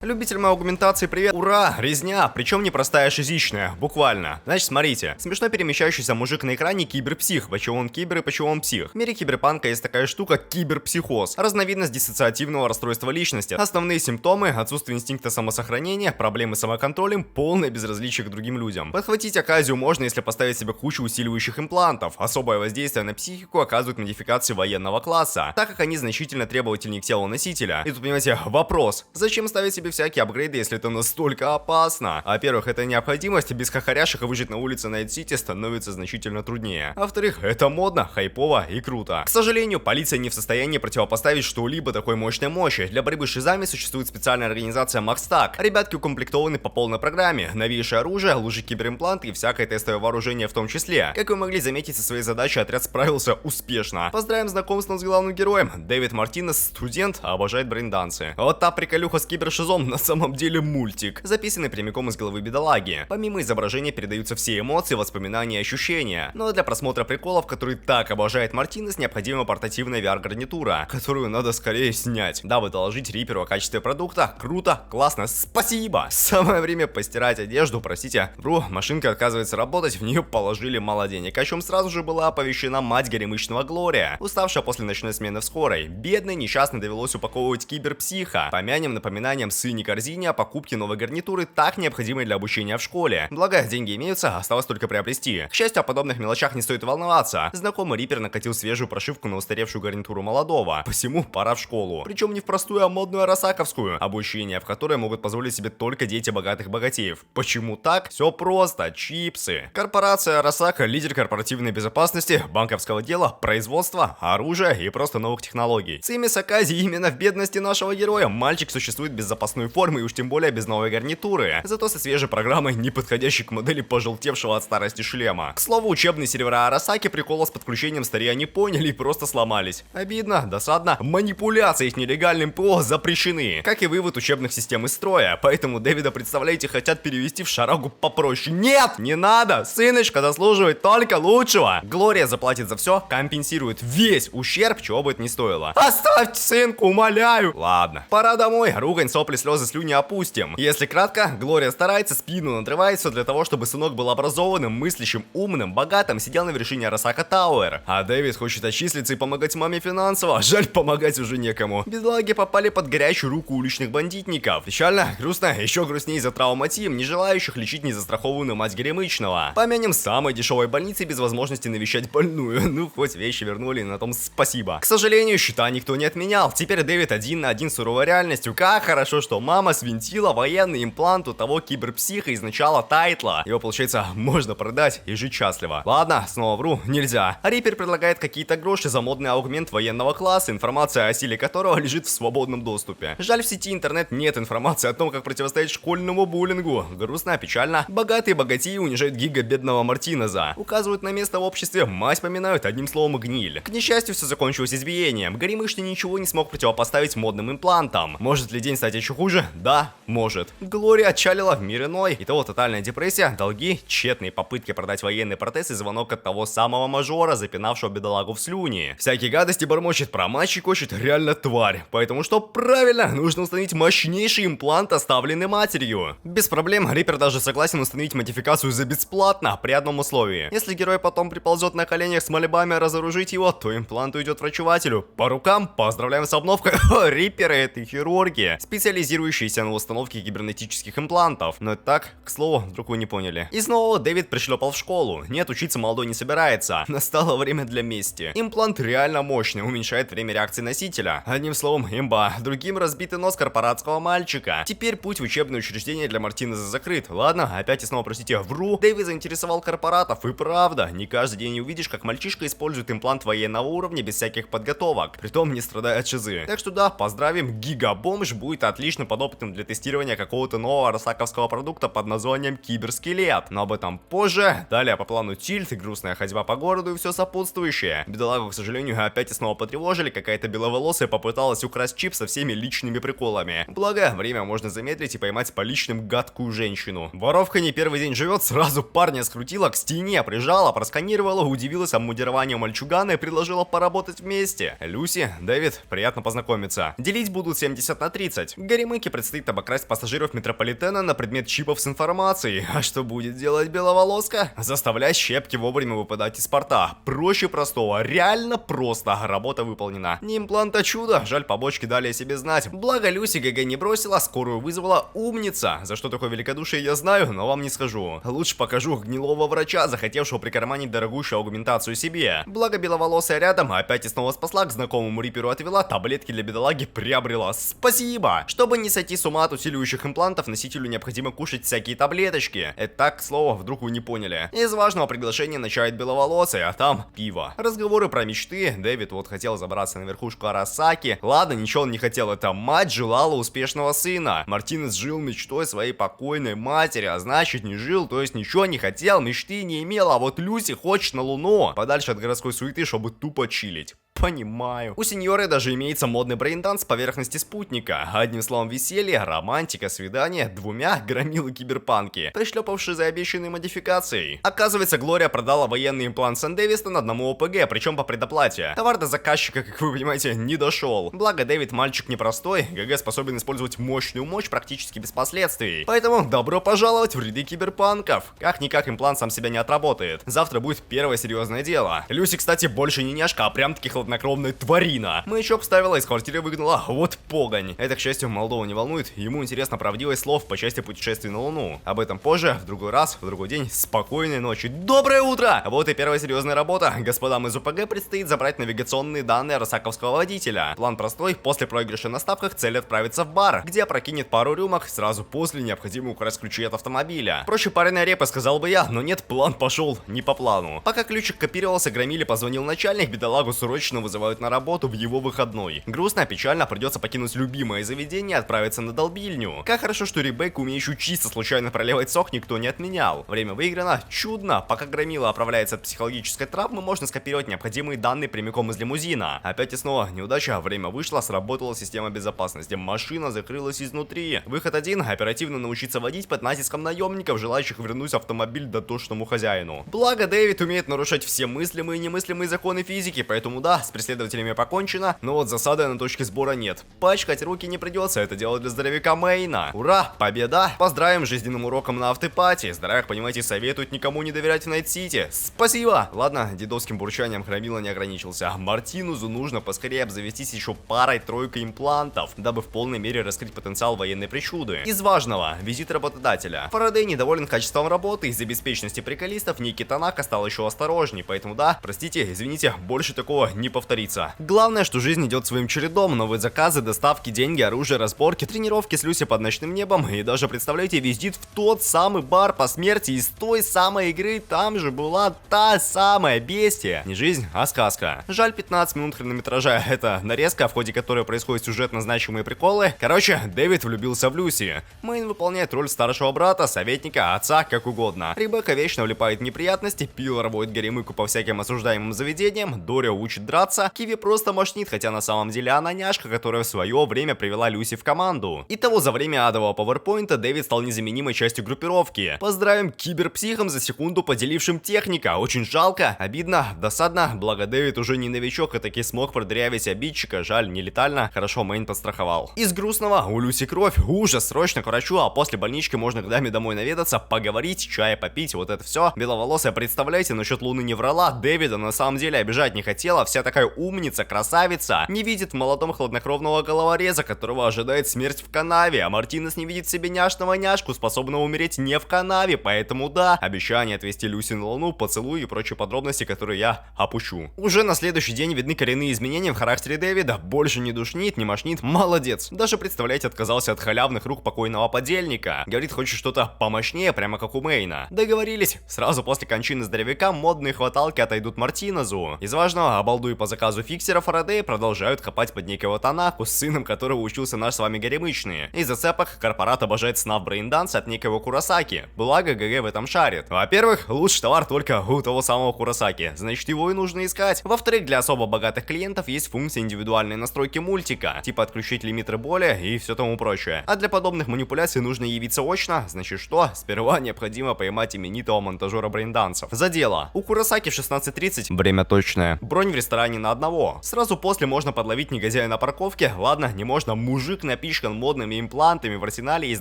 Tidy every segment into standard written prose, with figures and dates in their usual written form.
Любителям аугментации привет! Ура! Резня! Причем не простая шизичная, буквально. Значит, смотрите. Смешно перемещающийся мужик на экране киберпсих. Почему он кибер и почему он псих? В мире киберпанка есть такая штука киберпсихоз. Разновидность диссоциативного расстройства личности. Основные симптомы: отсутствие инстинкта самосохранения, проблемы с самоконтролем, полное безразличие к другим людям. Подхватить оказию можно, если поставить себе кучу усиливающих имплантов. Особое воздействие на психику оказывают модификации военного класса, так как они значительно требовательнее к телу носителя. И тут, понимаете, вопрос: зачем ставить себе всякие апгрейды, если это настолько опасно? Во-первых, это необходимость, без хахаряшек выжить на улице Найт-Сити становится значительно труднее. А во-вторых, это модно, хайпово и круто. К сожалению, полиция не в состоянии противопоставить что-либо такой мощной мощи. Для борьбы с шизами существует специальная организация Макстак. Ребятки укомплектованы по полной программе. Новейшее оружие, лужи киберимпланты и всякое тестовое вооружение в том числе. Как вы могли заметить, со своей задачей отряд справился успешно. Поздравим знакомством с главным героем. Дэвид Мартинес, студент, обожает брейндансы. Вот та приколюха с кибершизом на самом деле мультик, записанный прямиком из головы бедолаги. Помимо изображения передаются все эмоции, воспоминания и ощущения. Но для просмотра приколов, которые так обожает Мартинес, необходима портативная VR-гарнитура, которую надо скорее снять, дабы доложить Риперу о качестве продукта. Круто, классно, спасибо! Самое время постирать одежду, простите. Вру, машинка отказывается работать, в нее положили мало денег, о чем сразу же была оповещена мать горемычного Глория, уставшая после ночной смены в скорой. Бедной несчастной довелось упаковывать киберпсиха. Помянем напоминанием сыне корзине о покупке новой гарнитуры, так необходимой для обучения в школе. Благо, деньги имеются, осталось только приобрести. К счастью, о подобных мелочах не стоит волноваться. Знакомый Рипер накатил свежую прошивку на устаревшую гарнитуру молодого, посему пора в школу. Причем не в простую, а модную арасаковскую, обучение в которой могут позволить себе только дети богатых богатеев. Почему так? Все просто. Чипсы. Корпорация Арасака — лидер корпоративной безопасности, банковского дела, производства, оружия и просто новых технологий. Цими Сакази именно в бедности нашего героя мальчик существует без запасной формы и уж тем более без новой гарнитуры. Зато со свежей программой, не подходящей к модели пожелтевшего от старости шлема. К слову, учебные сервера Арасаки прикола с подключением старья не поняли и просто сломались. Обидно, досадно. Манипуляции их нелегальным ПО запрещены, как и вывод учебных систем из строя. Поэтому Дэвида, представляете, хотят перевести в шарагу попроще. Нет, не надо! Сыночка заслуживает только лучшего. Глория заплатит за все, компенсирует весь ущерб, чего бы это ни стоило. Оставьте сынку, умоляю! Ладно, пора домой. Ругань, сопли, слезы, слюни опустим. Если кратко, Глория старается, спину надрывает все для того, чтобы сынок был образованным, мыслящим, умным, богатым, сидел на вершине Арасака Тауэр. А Дэвид хочет отчислиться и помогать маме финансово. Жаль, помогать уже некому. Бедолаги попали под горячую руку уличных бандитников. Печально, грустно, еще грустнее из-за травма Тим, не желающих лечить незастрахованную мать горемычного. Помянем самой дешевой больницы без возможности навещать больную. Ну, хоть вещи вернули, на том спасибо. К сожалению, счета никто не отменял. Теперь Дэвид один на один с суровой реальностью. Как хорошо, что мама свинтила военный имплант у того киберпсиха из начала тайтла. Его, получается, можно продать и жить счастливо. Ладно, снова вру, нельзя. А Рипер предлагает какие-то гроши за модный аугмент военного класса, информация о силе которого лежит в свободном доступе. Жаль, в сети интернет нет информации о том, как противостоять школьному буллингу. Грустно, печально. Богатые богатеи унижают гига бедного Мартинеза. Указывают на место в обществе, мать поминают, одним словом гниль. К несчастью, все закончилось избиением. Горемычный ничего не смог противопоставить модным имплантам. Может ли день стать еще хуже? Да, может. Глория отчалила в мир иной. Итого тотальная депрессия, долги, тщетные попытки продать военный протез и звонок от того самого мажора, запинавшего бедолагу в слюни. Всякие гадости бормочет, про мать щекочет, реально тварь. Поэтому что правильно, нужно установить мощнейший имплант, оставленный матерью. Без проблем, Рипер даже согласен установить модификацию за бесплатно, при одном условии. Если герой потом приползет на коленях с мольбами разоружить его, то имплант уйдет врачевателю. По рукам, поздравляем с обновкой. Риперы — это хирурги, специализирующиеся на установке кибернетических имплантов. Но это так, к слову, вдруг вы не поняли. И снова Дэвид пришлепал в школу. Нет, учиться молодой не собирается. Настало время для мести. Имплант реально мощный, уменьшает время реакции носителя. Одним словом, имба. Другим разбитый нос корпоратского мальчика. Теперь путь в учебное учреждение для Мартинеза закрыт. Ладно, опять и снова, простите, вру. Дэвид заинтересовал корпоратов, и правда, не каждый день не увидишь, как мальчишка использует имплант военного уровня без всяких подготовок, притом не страдая от шизы. Так что да, поздравим, Гигабомж будет отличным подопытным для тестирования какого-то нового арасаковского продукта под названием Киберскелет. Но об этом позже. Далее по плану Тильт, грустная ходьба по городу и все сопутствующее. Бедолагу, к сожалению, опять и снова потревожили. Какая-то беловолосая попыталась украсть чип со всеми личными приколами. Благо, время можно замедлить и поймать по личным гадкую женщину. Воровка не первый день живет, сразу парня скрутила, к стене прижала, просканировала, удивилась обмундированию мальчугана и предложила поработать вместе. Люси, Дэвид, приятно познакомиться. Делить будут 70 на 30. Гарри Горемыке предстоит обокрасть пассажиров метрополитена на предмет чипов с информацией. А что будет делать Беловолоска? Заставлять щепки вовремя выпадать из порта. Проще простого, реально просто. Работа выполнена. Не имплант, а чудо. Жаль, побочки дали о себе знать. Благо Люси ГГ не бросила, скорую вызвала, умница. За что такое великодушие я знаю, но вам не скажу. Лучше покажу гнилого врача, захотевшего прикарманить дорогущую аугментацию себе. Благо беловолосая рядом опять и снова спасла, к знакомому риперу отвела, таблетки для бедолаги приобрела. Спасибо! Чтобы не сойти с ума от усиливающих имплантов, носителю необходимо кушать всякие таблеточки. Это так, к слову, вдруг вы не поняли. Из важного приглашения начает беловолосый, а там пиво. Разговоры про мечты. Дэвид вот хотел забраться на верхушку Арасаки. Ладно, ничего он не хотел, это мать желала успешного сына. Мартинес жил мечтой своей покойной матери, а значит не жил, то есть ничего не хотел, мечты не имел, а вот Люси хочет на Луну. Подальше от городской суеты, чтобы тупо чилить. Понимаю. У сеньоры даже имеется модный брейнданс с поверхности спутника. Одним словом, веселье, романтика, свидание, двумя громилы киберпанки, пришлепавшие за обещанной модификацией. Оказывается, Глория продала военный имплант Сен-Дэвистон одному ОПГ, причем по предоплате. Товар до заказчика, как вы понимаете, не дошел. Благо, Дэвид мальчик непростой, ГГ способен использовать мощную мощь практически без последствий. Поэтому добро пожаловать в ряды киберпанков. Как-никак имплант сам себя не отработает. Завтра будет первое серьезное дело. Люси, кстати, больше не няшка, а прям-таки хладнокровная тварина. Маячок вставила, из квартиры выгнала, вот погонь. Это, к счастью, молодого не волнует, ему интересна правдивость слов по части путешествий на Луну. Об этом позже, в другой раз, в другой день. Спокойной ночи. Доброе утро! Вот и первая серьезная работа. Господам из УПГ предстоит забрать навигационные данные росаковского водителя. План простой, после проигрыша на ставках цель отправиться в бар, где прокинет пару рюмок, сразу после необходимо украсть ключи от автомобиля. Проще пареная репа, сказал бы я, но нет, план пошел не по плану. Пока ключик копировался, Громиле позвонил начальник, бедолагу срочно вызывают на работу в его выходной. Грустно, печально, придется покинуть любимое заведение и отправиться на долбильню. Как хорошо, что Ребекку, умеющую чисто случайно проливать сок, никто не отменял. Время выиграно, чудно. Пока Громила оправляется от психологической травмы, можно скопировать необходимые данные прямиком из лимузина. Опять и снова неудача, время вышло, сработала система безопасности. Машина закрылась изнутри. Выход один, оперативно научиться водить под натиском наемников, желающих вернуть автомобиль дотошному хозяину. Благо, Дэвид умеет нарушать все мыслимые и немыслимые законы физики, поэтому да, с преследователями покончено, но вот засады на точке сбора нет. Пачкать руки не придется, это дело для здоровяка Мэйна. Ура, победа! Поздравим жизненным уроком на автопати. Здоровяк, понимаете, советует никому не доверять в Найт-Сити. Спасибо! Ладно, дедовским бурчанием Громила не ограничился. Мартинузу нужно поскорее обзавестись еще парой-тройкой имплантов, дабы в полной мере раскрыть потенциал военной причуды. Из важного, визит работодателя. Фарадей недоволен качеством работы, из-за беспечности приколистов Ники Танака стал еще осторожней, поэтому да, простите, извините, больше такого не повторится. Главное, что жизнь идет своим чередом, новые заказы, доставки, деньги, оружие, разборки, тренировки с Люси под ночным небом и даже, представляете, визит в тот самый бар по смерти из той самой игры, там же была та самая бестия. Не жизнь, а сказка. Жаль, 15 минут хронометража, это нарезка, в ходе которой происходят сюжетно значимые приколы. Короче, Дэвид влюбился в Люси. Мэйн выполняет роль старшего брата, советника, отца, как угодно. Ребекка вечно влипает в неприятности, Пилар водит Горемыку по всяким осуждаемым заведениям, Дорио учит драться, Киви просто мощнит, хотя на самом деле она няшка, которая в свое время привела Люси в команду. Итого, за время адового пауэрпоинта Дэвид стал незаменимой частью группировки. Поздравим киберпсихом за секунду поделившим техника. Очень жалко, обидно, досадно, благо Дэвид уже не новичок и таки смог продырявить обидчика, жаль, не летально, хорошо Мэйн подстраховал. Из грустного, у Люси кровь, ужас, срочно к врачу, а после больнички можно годами домой наведаться, поговорить, чая попить, вот это все. Беловолосая, представляете, насчет Луны не врала, Дэвида на самом деле обижать не хотела, вся такая умница, красавица, не видит в молодом хладнокровного головореза, которого ожидает смерть в канаве, а Мартинес не видит в себе няшного няшку, способного умереть не в канаве, поэтому да, обещание отвезти Люси на Луну, поцелуй и прочие подробности, которые я опущу. Уже на следующий день видны коренные изменения в характере Дэвида, больше не душнит, не мошнит, молодец, даже, представляете, отказался от халявных рук покойного подельника, говорит, хочет что-то помощнее, прямо как у Мэйна. Договорились, сразу после кончины здоровяка модные хваталки отойдут Мартинезу. Из важного, обалдуй по заказу фиксера Фарадея продолжают копать под некого Танаку, с сыном которого учился наш с вами Горемычный. Из зацепок корпорат обожает снав брейнданс от некого Куросаки, благо ГГ в этом шарит. Во-первых, лучший товар только у того самого Куросаки, значит его и нужно искать. Во-вторых, для особо богатых клиентов есть функция индивидуальной настройки мультика, типа отключить лимиты боли и все тому прочее. А для подобных манипуляций нужно явиться очно, значит что? Сперва необходимо поймать именитого монтажера брейндансов. За дело. У Куросаки в 16:30, время точное, бронь в ресторане экране на одного. Сразу после можно подловить негодяя на парковке. Ладно, не можно, мужик напичкан модными имплантами, в арсенале есть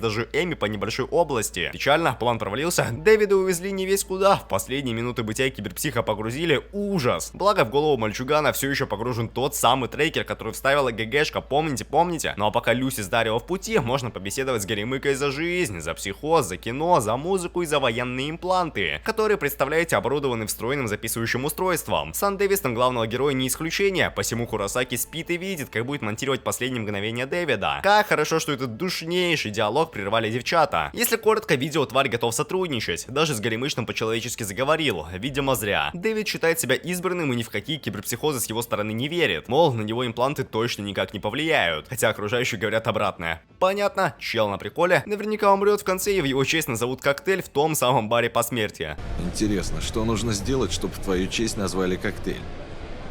даже Эми по небольшой области. Печально, план провалился. Дэвида увезли не весь куда. В последние минуты бытия киберпсиха погрузили. Ужас. Благо в голову мальчугана все еще погружен тот самый трекер, который вставила ГГшка. Помните? Ну а пока Люси с Дарио в пути, можно побеседовать с Горемыкой за жизнь, за психоз, за кино, за музыку и за военные импланты, которые, представляете, оборудованы встроенным записывающим устройством. Сан Дэвистон главного героя не исключение, посему Куросаки спит и видит, как будет монтировать последние мгновения Дэвида. Как хорошо, что этот душнейший диалог прервали девчата. Если коротко, видео тварь готов сотрудничать. Даже с Горемычным по-человечески заговорил. Видимо, зря. Дэвид считает себя избранным и ни в какие киберпсихозы с его стороны не верит. Мол, на него импланты точно никак не повлияют. Хотя окружающие говорят обратное. Понятно, чел на приколе. Наверняка умрет в конце и в его честь назовут коктейль в том самом баре посмертия. Интересно, что нужно сделать, чтобы в твою честь назвали коктейль?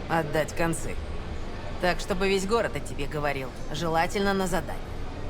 Отдать концы. Так, чтобы весь город о тебе говорил. Желательно на задание.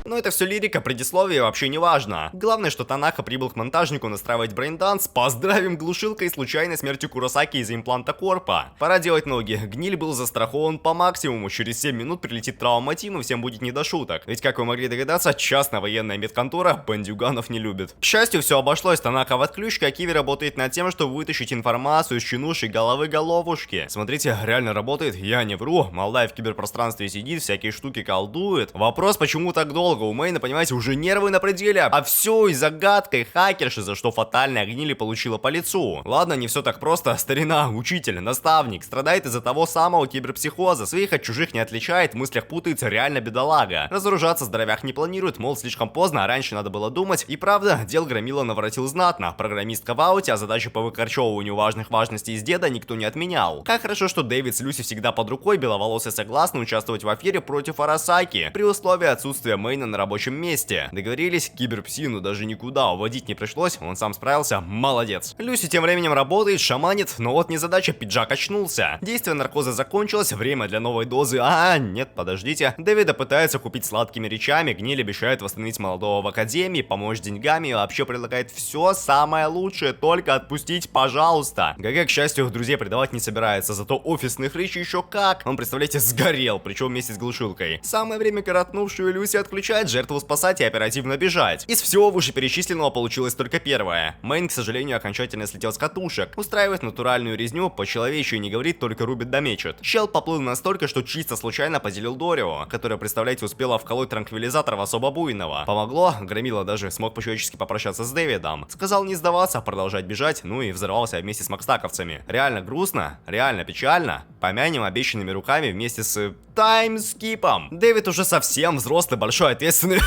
Но это все лирика, предисловие вообще не важно. Главное, что Танаха прибыл к монтажнику настраивать брейнданс. Поздравим глушилкой случайной смертью Куросаки из-за импланта Корпа. Пора делать ноги. Гниль был застрахован по максимуму. Через 7 минут прилетит травма Тим и всем будет не до шуток. Ведь, как вы могли догадаться, частная военная медконтора бандюганов не любит. К счастью, все обошлось. Танаха в отключке, а Киви работает над тем, чтобы вытащить информацию из чинушей головы-головушки. Смотрите, реально работает, я не вру. Молодая в киберпространстве сидит, всякие штуки колдует. Вопрос, почему так долго? У Мэйна, понимаете, уже нервы на пределе, а все из-за гадкой хакерши, за что фатальная гниль получила по лицу. Ладно, не все так просто. Старина, учитель, наставник, страдает из-за того самого киберпсихоза, своих от чужих не отличает, в мыслях путается, реально бедолага. Разоружаться здоровяк не планирует, мол, слишком поздно, а раньше надо было думать. И правда, дел Громила наворотил знатно. Программистка в ауте, а задачу по выкорчевыванию важных важностей из деда никто не отменял. Как хорошо, что Дэвид с Люси всегда под рукой, беловолосые согласны участвовать в афере против Арасаки, при условии отсутствия Мэйна на рабочем месте. Договорились, киберпсину даже никуда уводить не пришлось, он сам справился, молодец. Люси тем временем работает, шаманит, но вот незадача, пиджак очнулся. Действие наркоза закончилось, время для новой дозы. Нет, подождите. Дэвида пытается купить сладкими речами, Гниль обещает восстановить молодого в академии, помочь деньгами и вообще предлагает все самое лучшее, только отпустить, пожалуйста. ГГ, к счастью, друзей предавать не собирается, зато офисных речей еще как. Он, представляете, сгорел, причем вместе с глушилкой. Самое время коротнувшую Люси отключать, жертву спасать и оперативно бежать. Из всего вышеперечисленного получилось только первое. Мэйн, к сожалению, окончательно слетел с катушек. Устраивает натуральную резню, по-человечью не говорит, только рубит да мечет. Чел поплыл настолько, что чисто случайно поделил Дорио, которая, представляете, успела вколоть транквилизатор в особо буйного. Помогло, Громила даже смог по-человечески попрощаться с Дэвидом. Сказал не сдаваться, продолжать бежать, ну и взорвался вместе с макстаковцами. Реально грустно, реально печально. Помянем обещанными руками вместе с таймскипом. Дэвид уже совсем взрослый, большой, ответственный.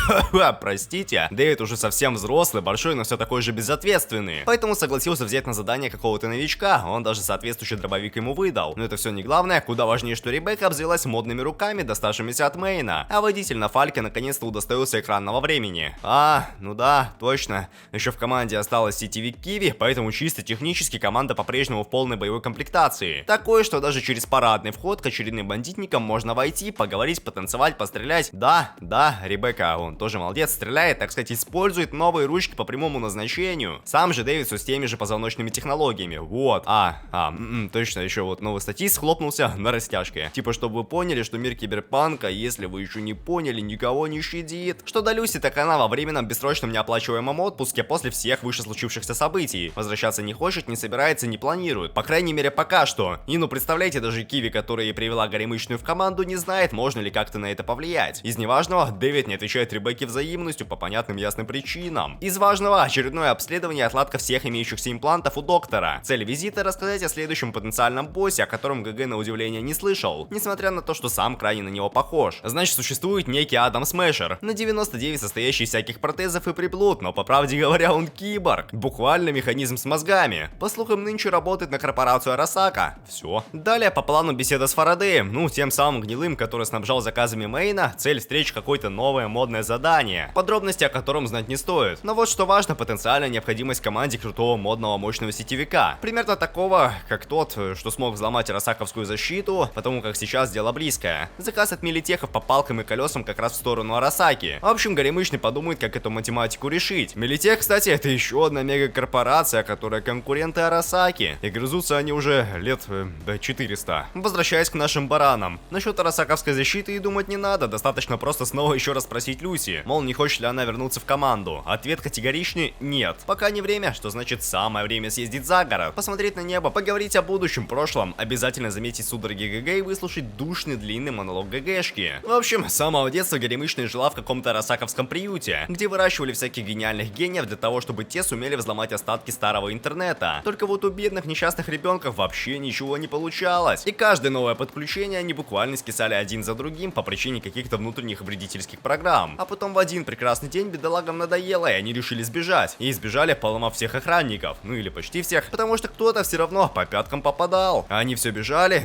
Простите. Дэвид уже совсем взрослый, большой, но все такой же безответственный. Поэтому согласился взять на задание какого-то новичка. Он даже соответствующий дробовик ему выдал. Но это все не главное. Куда важнее, что Ребекка обзавелась модными руками, доставшимися от Мэйна. А водитель на Фальке наконец-то удостоился экранного времени. Ну да, точно. Еще в команде осталась сетевик Киви, поэтому чисто технически команда по-прежнему в полной боевой комплектации. Такое, что даже через парадный вход к очередным бандитникам можно войти, поговорить, потанцевать, пострелять. Да, Ребекка, он тоже молодец, стреляет, так сказать, использует новые ручки по прямому назначению. Сам же Дэвид с теми же позвоночными технологиями. Вот. Точно, еще вот новый статист хлопнулся на растяжке. Типа, чтобы вы поняли, что мир киберпанка, если вы еще не поняли, никого не щадит. Что до Люси, так она во временном бессрочном неоплачиваемом отпуске после всех выше случившихся событий. Возвращаться не хочет, не собирается, не планирует. По крайней мере, пока что. И ну, представляете, даже Киви, которая привела Горемычную в команду, не знает, можно ли как-то на это повлиять. Из неважного, Дэвид не отвечает Ребекке взаимностью по понятным ясным причинам. Из важного, очередное обследование и отладка всех имеющихся имплантов у доктора. Цель визита — рассказать о следующем потенциальном боссе, о котором ГГ на удивление не слышал, несмотря на то, что сам крайне на него похож. Значит, существует некий Адам Смешер, на 99 состоящий из всяких протезов и приблуд, но по правде говоря, он киборг. Буквально механизм с мозгами. По слухам, нынче работает на корпорацию Арасака. Все. Далее по плану беседа с Фарадеем, тем самым гнилым, который снабжал заказами Мейна, цель встреч какое-то новое модное задание, подробности о котором знать не стоит. Но вот что важно, потенциальная необходимость команде крутого модного мощного сетевика. Примерно такого, как тот, что смог взломать арасаковскую защиту, потому как сейчас дело близкое. Заказ от Милитехов по палкам и колесам как раз в сторону Арасаки. В общем, Горемычный подумает, как эту математику решить. Милитех, кстати, это еще одна мегакорпорация, которая конкуренты Арасаки. И грызутся они уже лет 400. Возвращаясь к нашим баранам. Насчет арасаковской защиты и думать не надо, достаточно просто снова еще раз спросить Люси. Мол, не хочет ли она вернуться в команду. Ответ категоричный: нет. Пока не время, что значит самое время съездить за город, посмотреть на небо, поговорить о будущем, прошлом, обязательно заметить судороги ГГ и выслушать душный длинный монолог ГГшки. В общем, с самого детства Горемычная жила в каком-то арасаковском приюте, где выращивали всяких гениальных гениев для того, чтобы те сумели взломать остатки старого интернета. Только вот у бедных несчастных ребенков вообще ничего не получалось. И каждое новое подключение они буквально скисали один за другим по причине каких-то внутренних вредительских программ. А потом в один прекрасный день бедолагам надоело, и они решили сбежать. И сбежали, поломав всех охранников. Ну или почти всех, потому что кто-то все равно по пяткам попадал. А они все бежали,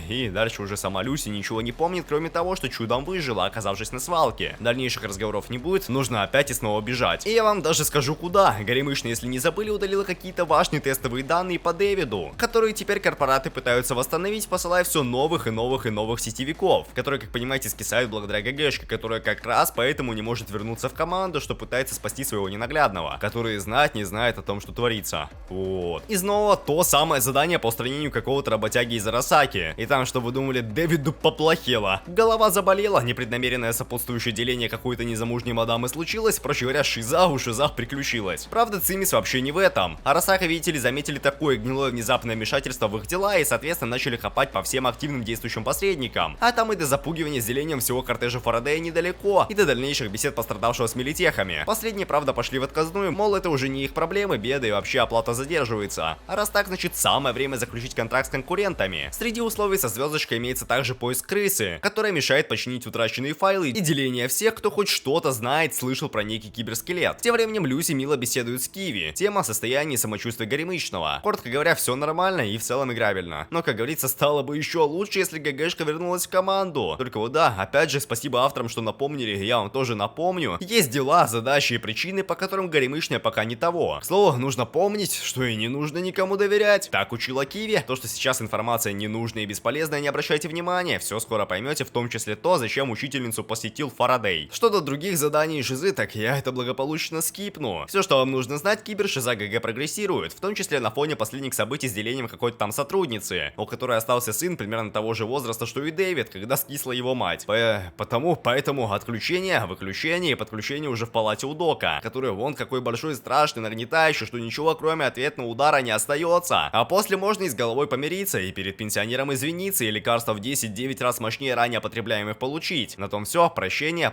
и дальше уже сама Люси ничего не помнит, кроме того, что чудом выжила, оказавшись на свалке. Дальнейших разговоров не будет, нужно опять и снова бежать. И я вам даже скажу куда. Горемычная, если не забыли, удалила какие-то важные тестовые данные по Дэвиду, которые теперь корпораты пытаются восстановить, посылая все новых и новых сетевиков, которые, как понимаете, скисают благодаря ГГшке, которая как раз поэтому не может вернуться в команду, что пытается спасти своего ненаглядного, который знать не знает о том, что творится. Вот. И снова то самое задание по устранению какого-то работяги из Арасаки. И там, что вы думали, Дэвиду поплохело. Голова заболела, непреднамеренное сопутствующее деление какой-то незамужней мадамы случилось, проще говоря, шиза у шизах приключилась. Правда, Цимис вообще не в этом. Арасака, видите ли, заметили такое гнилое внезапное вмешательство в их дела и, соответственно, начали хапать по всем активным действующим посредникам. А там и до запугивания с делением всего кортежа Фарадея недалеко, и до дальнейших бесед пострадавшего с милитехами. Последние, правда, пошли в отказную, мол, это уже не их проблемы, беды и вообще оплата задерживается. А раз так, значит, самое время заключить контракт с конкурентами. Среди условий со звездочкой имеется также поиск крысы, которая мешает починить утраченные файлы и деление всех, кто хоть что-то знает, слышал про некий киберскелет. Тем временем Люси мило беседует с Киви. Тема состояния и самочувствия Горемычного. Коротко говоря, все нормально и в целом играбельно. Но, как говорится, стало бы еще лучше, если ГГшка вернулась в команду. Только вот да, опять же, спасибо авторам, что напомнили, я вам тоже напомню. Есть дела, задачи и причины, по которым Горемычная пока не того. К слову, нужно помнить, что и не нужно никому доверять. Так учила Киви. То, что сейчас информация ненужная и бесполезная, не обращайте внимания. Все скоро поймете, в том числе то, зачем учительницу посетил Фарадей. Что до других заданий и шизы, так я это благополучно скипну. Все, что вам нужно знать, кибершиза ГГ прогрессирует, в том числе на фоне последних событий с делением какой-то там сотрудницы, у которой остался сын примерно того же возраста, что и Дэвид, когда скисла его мать. Поэтому отключение, выключение и подключение уже в палате у Дока, который вон какой большой, страшный, нагнетающий, что ничего кроме ответного удара не остается. А после можно и с головой помириться, и перед пенсионером извиниться, и лекарства в 10-9 раз мощнее ранее потребляемых получить. На том все, прощение,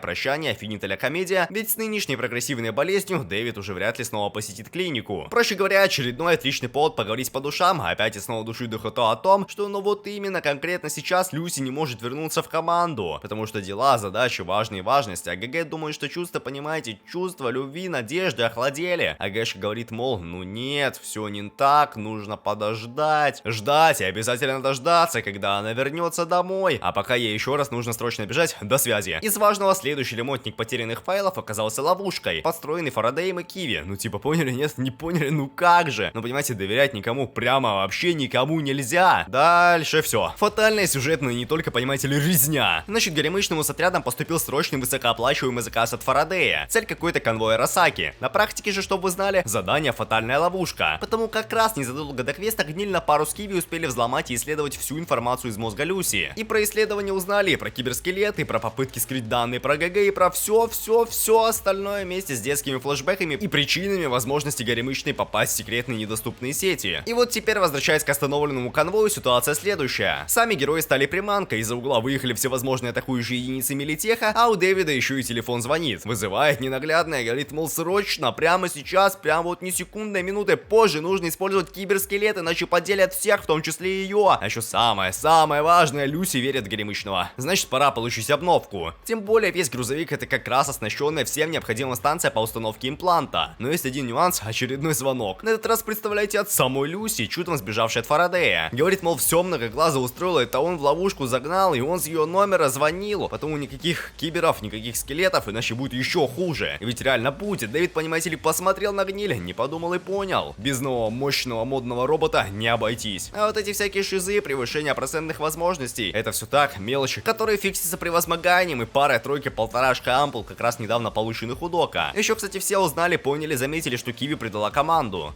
финита ля комедия, ведь с нынешней прогрессивной болезнью Дэвид уже вряд ли снова посетит клинику. Проще говоря, очередной отличный повод поговорить по душам, а опять и снова души духота о том, что ну вот именно конкретно сейчас Люси не может вернуться в команду, потому что дела, задачи важные важности, а ГГ думает, что чувства, понимаете, чувства, любви, надежды охладели. А Гэшка говорит, мол, ну нет, все не так, нужно подождать, ждать и обязательно дождаться, когда она вернется домой. А пока ей еще раз нужно срочно бежать, до связи. Из важного, следующий ремонтник потерянных файлов оказался ловушкой, подстроенный Фарадеем и Киви. Ну типа поняли, нет, не поняли, ну как же. Ну понимаете, доверять никому прямо вообще никому нельзя. Дальше все. Фатальная сюжетная не только, понимаете ли, резня. Значит, Горемычному с отрядом поступил срочный высокооплачиваемый заказ от Фарадея. Цель какой-то конвой Арасаки. На практике же, чтобы вы знали, задание фатальная ловушка. Потому как раз незадолго до квеста Гниль на пару с Киви успели взломать и исследовать всю информацию из мозга Люси. И про исследование узнали, и про киберскелет, и про попытки скрыть данные про ГГ, и про все остальное вместе с детскими флешбэками и причинами возможности Горемычной попасть в секретные недоступные сети. И вот теперь, возвращаясь к остановленному конвою, ситуация следующая. Сами герои стали приманкой, из-за угла выехали всевозможные атакующие единицы милитеха, а у Дэвида еще и телефон звонит. Вызывает ненаглядное, говорит, мол, срочно, прямо сейчас, прямо вот не секундной минуты позже нужно использовать киберскелет, иначе поделят всех, в том числе и ее. А еще самое важное, Люси верит в Горемычного. Значит, пора получить обновку. Тем более, весь грузовик это как раз оснащенная всем необходимым станция по установке импланта. Но есть один нюанс, очередной звонок. На этот раз, представляете, от самой Люси, чудом сбежавшей от Фарадея. Говорит, мол, все многоглазо устроило, это он ловушку загнал, и он с ее номера звонил. Потому никаких киберов, никаких скелетов, иначе будет еще хуже. И ведь реально будет. Дэвид, понимаете ли, посмотрел на гниль, не подумал и понял. Без нового мощного модного робота не обойтись. А вот эти всякие шизы, превышение процентных возможностей, это все так, мелочи, которые фиксятся превозмоганием и парой-тройки полторашка ампул, как раз недавно полученных у Дока. Еще, кстати, все узнали, поняли, заметили, что Киви предала команду.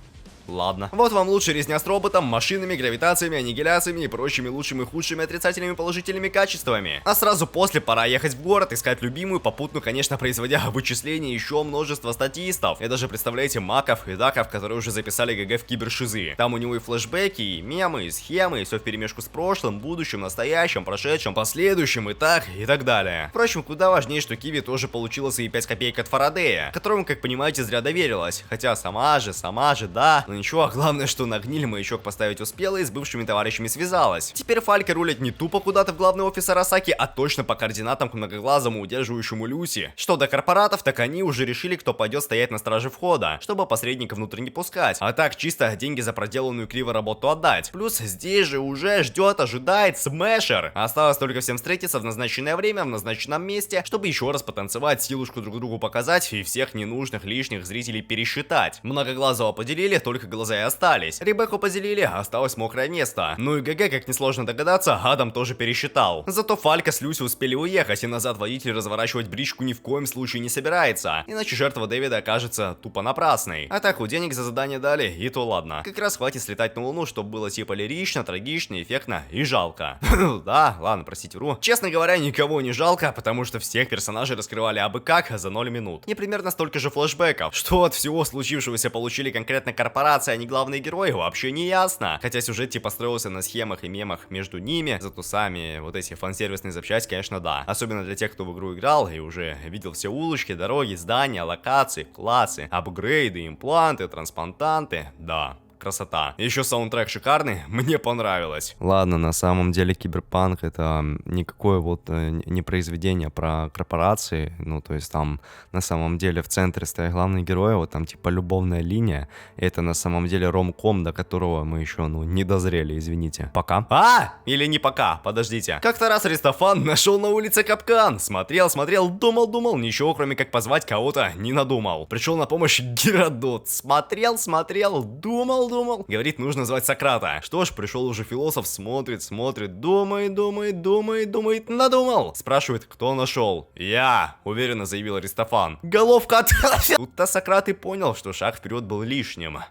Ладно. Вот вам лучшая резня с роботом, машинами, гравитациями, аннигиляциями и прочими лучшими, худшими, отрицательными, положительными качествами. А сразу после пора ехать в город, искать любимую, попутно, конечно, производя вычисления еще множество статистов. И даже, представляете, маков и даков, которые уже записали ГГ в кибершизы. Там у него и флешбеки, и мемы, и схемы, и все вперемешку с прошлым, будущим, настоящим, прошедшим, последующим и так далее. Впрочем, куда важнее, что Киви тоже получила свои 5 копеек от Фарадея, которому, как понимаете, зря доверилась. Хотя сама же, да. Но ничего, главное, что на гниль маячок поставить успела и с бывшими товарищами связалась. Теперь Фалька рулит не тупо куда-то в главный офис Арасаки, а точно по координатам к многоглазому удерживающему Люси. Что до корпоратов, так они уже решили, кто пойдет стоять на страже входа, чтобы посредника внутрь не пускать. А так, чисто деньги за проделанную криво работу отдать. Плюс здесь же уже ожидает смешер. Осталось только всем встретиться в назначенное время, в назначенном месте, чтобы еще раз потанцевать, силушку друг другу показать и всех ненужных лишних зрителей пересчитать. Многоглазого поделили, только глаза и остались. Ребекку поделили, осталось мокрое место. Ну и ГГ, как несложно догадаться, Адам тоже пересчитал. Зато Фалька с Люси успели уехать, и назад водитель разворачивать бричку ни в коем случае не собирается. Иначе жертва Дэвида окажется тупо напрасной. А так, денег за задание дали, и то ладно. Как раз хватит слетать на Луну, чтобы было типа лирично, трагично, эффектно и жалко. Да, ладно, простите, вру. Честно говоря, никого не жалко, потому что всех персонажей раскрывали абы как за 0 минут. И примерно столько же флешбеков. Что от всего случившегося получили конкретно корпорации, а не главные герои, вообще не ясно. Хотя сюжет типа строился на схемах и мемах между ними, зато сами вот эти фан-сервисные запчасти, конечно, да. Особенно для тех, кто в игру играл и уже видел все улочки, дороги, здания, локации, классы, апгрейды, импланты, трансплантанты, да. Красота. Еще саундтрек шикарный, мне понравилось. Ладно, на самом деле Киберпанк это никакое вот не произведение про корпорации. Ну, то есть там на самом деле в центре стоят главные герои, вот там типа любовная линия. Это на самом деле ромком, до которого мы еще, не дозрели, извините. Пока. Или не пока, подождите. Как-то раз Аристофан нашел на улице капкан. Смотрел, думал, ничего кроме как позвать кого-то не надумал. Пришел на помощь Геродот. Смотрел, думал. Говорит, нужно звать Сократа. Что ж, пришел уже философ, смотрит, думает, надумал. Спрашивает, кто нашел. Я, уверенно заявил Аристофан. Головка от... Тут-то Сократ и понял, что шаг вперед был лишним.